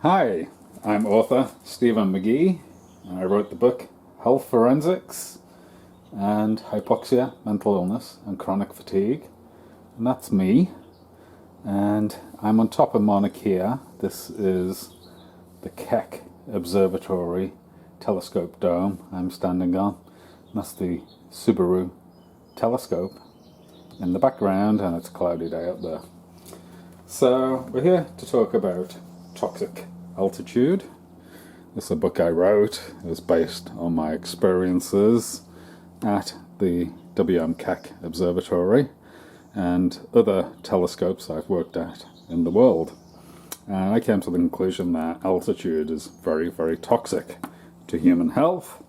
Hi, I'm author Stephen McGee, and I wrote the book Health Forensics and Hypoxia, Mental Illness and Chronic Fatigue. And that's me. And I'm on top of Mauna Kea. This is the Keck Observatory telescope dome I'm standing on. And that's the Subaru telescope in the background, and it's a cloudy day up there. So we're here to talk about toxic altitude. This is a book I wrote. It was based on my experiences at the Keck Observatory and other telescopes I've worked at in the world. And I came to the conclusion that altitude is very, very toxic to human health,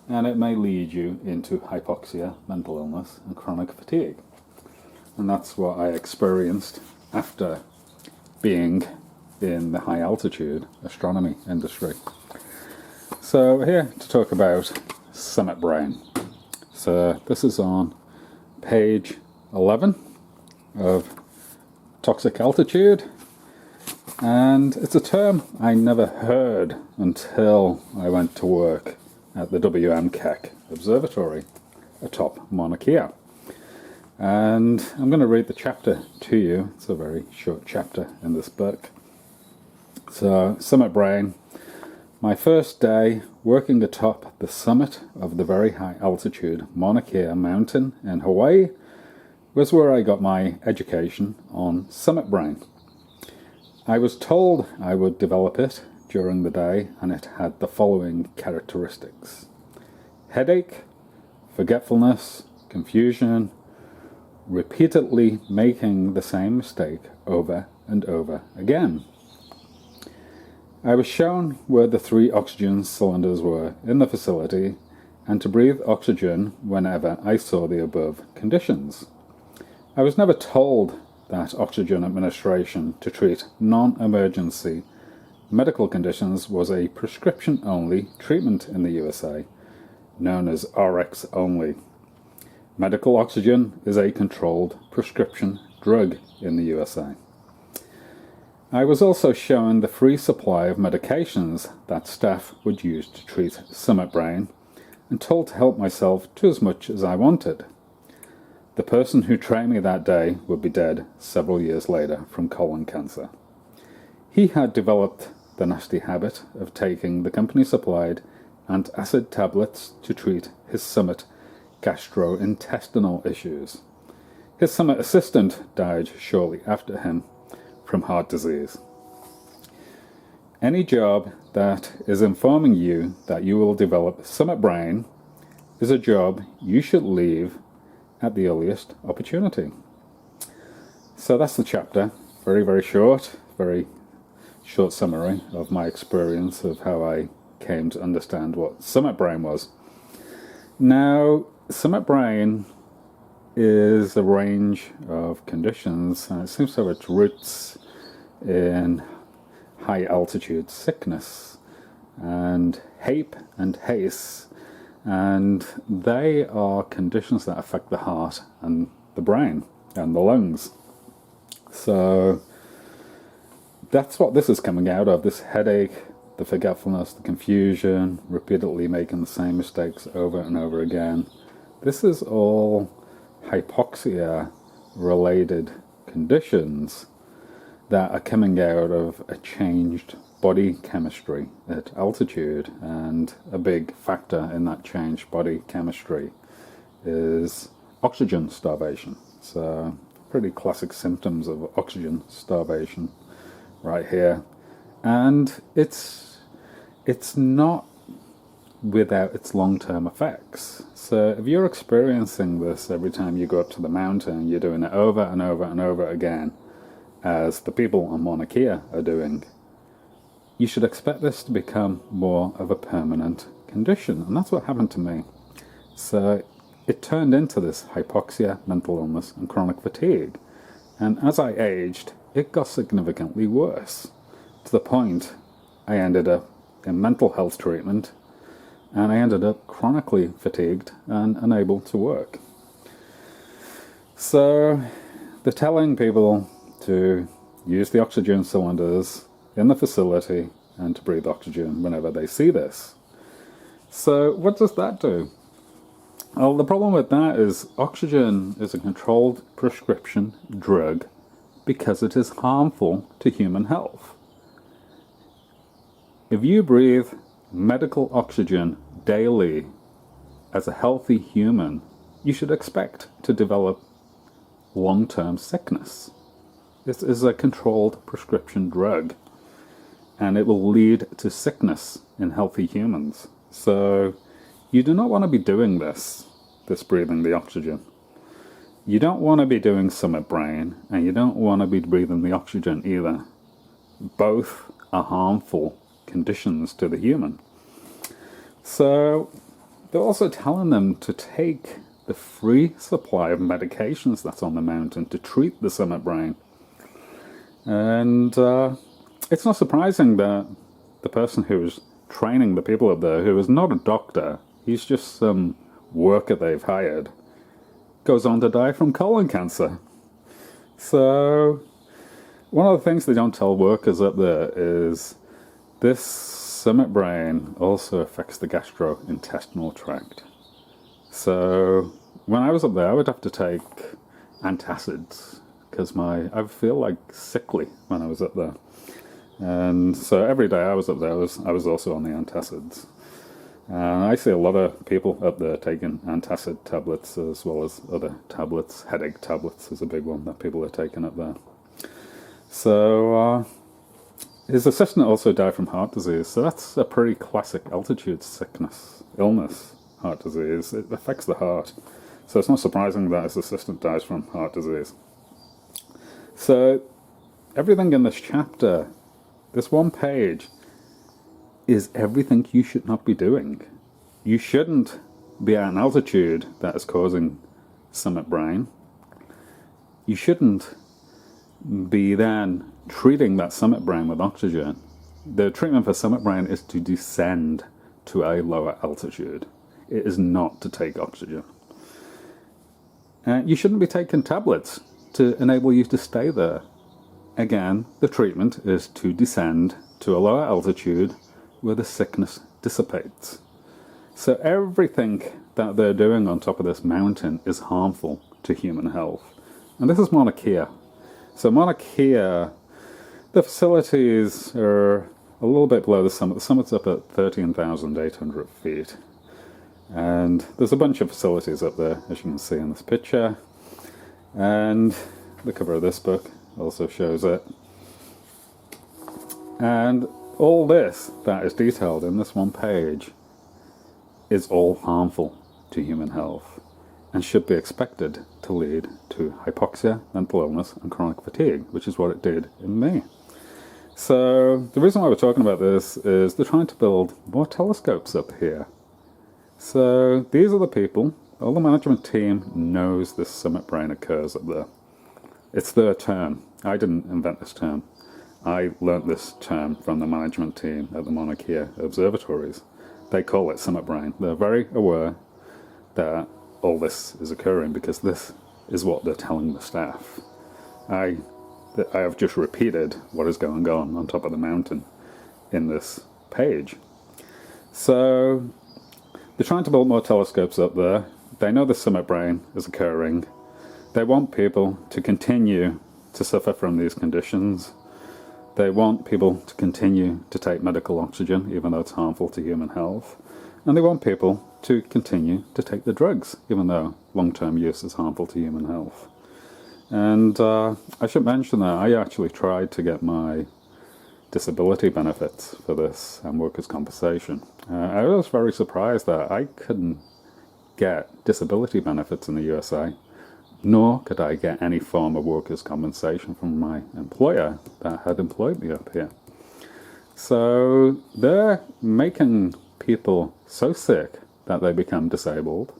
and it may lead you into hypoxia, mental illness, and chronic fatigue. And that's what I experienced after being in the high altitude astronomy industry. So we're here to talk about summit brain. So this is on page 11 of Toxic Altitude, and it's a term I never heard until I went to work at the Keck Observatory atop Mauna Kea. And I'm going to read the chapter to you. It's a very short chapter in this book. So, summit brain. My first day working atop the summit of the very high altitude Mauna Kea mountain in Hawaii was where I got my education on summit brain. I was told I would develop it during the day, and it had the following characteristics: headache, forgetfulness, confusion, repeatedly making the same mistake over and over again. I was shown where the 3 oxygen cylinders were in the facility, and to breathe oxygen whenever I saw the above conditions. I was never told that oxygen administration to treat non-emergency medical conditions was a prescription-only treatment in the USA, known as RX only. Medical oxygen is a controlled prescription drug in the USA. I was also shown the free supply of medications that staff would use to treat summit brain, and told to help myself to as much as I wanted. The person who trained me that day would be dead several years later from colon cancer. He had developed the nasty habit of taking the company-supplied antacid tablets to treat his summit gastrointestinal issues. His summit assistant died shortly after him from heart disease. Any job that is informing you that you will develop summit brain is a job you should leave at the earliest opportunity. So that's the chapter. Very, very short summary of my experience of how I came to understand what summit brain was. Now, summit brain is a range of conditions, and it seems to have its roots in high altitude sickness and HAPE and HACE, and they are conditions that affect the heart and the brain and the lungs. So that's what this is coming out of: this headache, the forgetfulness, the confusion, repeatedly making the same mistakes over and over again. This is all hypoxia related conditions that are coming out of a changed body chemistry at altitude, and a big factor in that changed body chemistry is oxygen starvation. So pretty classic symptoms of oxygen starvation right here. And it's not without its long-term effects. So if you're experiencing this every time you go up to the mountain, you're doing it over and over and over again, as the people on Mauna Kea are doing, you should expect this to become more of a permanent condition. And that's what happened to me. So it turned into this hypoxia, mental illness, and chronic fatigue. And as I aged, it got significantly worse, to the point I ended up in mental health treatment, and I ended up chronically fatigued and unable to work. So they're telling people to use the oxygen cylinders in the facility and to breathe oxygen whenever they see this. So what does that do? Well, the problem with that is oxygen is a controlled prescription drug because it is harmful to human health. If you breathe medical oxygen daily as a healthy human, you should expect to develop long-term sickness. This is a controlled prescription drug, and it will lead to sickness in healthy humans. So you do not want to be doing this breathing the oxygen. You don't want to be doing summit brain, and you don't want to be breathing the oxygen either. Both are harmful conditions to the human. So they're also telling them to take the free supply of medications that's on the mountain to treat the summit brain. And it's not surprising that the person who is training the people up there, who is not a doctor, he's just some worker they've hired, goes on to die from colon cancer. So one of the things they don't tell workers up there is this summit brain also affects the gastrointestinal tract. So when I was up there, I would have to take antacids because I feel like sickly when I was up there. And so every day I was up there, I was also on the antacids. And I see a lot of people up there taking antacid tablets as well as other tablets. Headache tablets is a big one that people are taking up there. So his assistant also died from heart disease. So that's a pretty classic altitude sickness, illness, heart disease. It affects the heart. So it's not surprising that his assistant dies from heart disease. So everything in this chapter, this one page, is everything you should not be doing. You shouldn't be at an altitude that is causing summit brain. You shouldn't be then treating that summit brain with oxygen. The treatment for summit brain is to descend to a lower altitude. It is not to take oxygen. You shouldn't be taking tablets to enable you to stay there. Again, the treatment is to descend to a lower altitude where the sickness dissipates. So everything that they're doing on top of this mountain is harmful to human health. And this is Mauna Kea. So Mauna Kea, the facilities are a little bit below the summit. The summit's up at 13,800 feet. And there's a bunch of facilities up there, as you can see in this picture. And the cover of this book also shows it. And all this that is detailed in this one page is all harmful to human health and should be expected to lead to hypoxia, mental illness, and chronic fatigue, which is what it did in me. So the reason why we're talking about this is they're trying to build more telescopes up here. So these are the people, all the management team knows this summit brain occurs up there. It's their term. I didn't invent this term. I learnt this term from the management team at the Mauna Kea Observatories. They call it summit brain. They're very aware that all this is occurring because this is what they're telling the staff. I have just repeated what is going on top of the mountain in this page. So they're trying to build more telescopes up there. They know the summit brain is occurring. They want people to continue to suffer from these conditions. They want people to continue to take medical oxygen, even though it's harmful to human health. And they want people to continue to take the drugs, even though long-term use is harmful to human health. And I should mention that I actually tried to get my disability benefits for this and workers' compensation. I was very surprised that I couldn't get disability benefits in the USA, nor could I get any form of workers' compensation from my employer that had employed me up here. So they're making people so sick that they become disabled,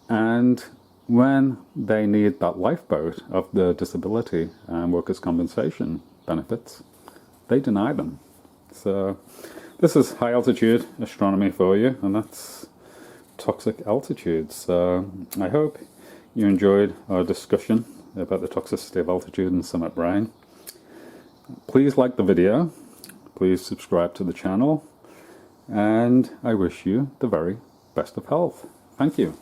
and when they need that lifeboat of the disability and workers' compensation benefits, they deny them. So this is high altitude astronomy for you, and that's toxic altitude. So I hope you enjoyed our discussion about the toxicity of altitude and summit brain. Please like the video, please subscribe to the channel, and I wish you the very best of health. Thank you.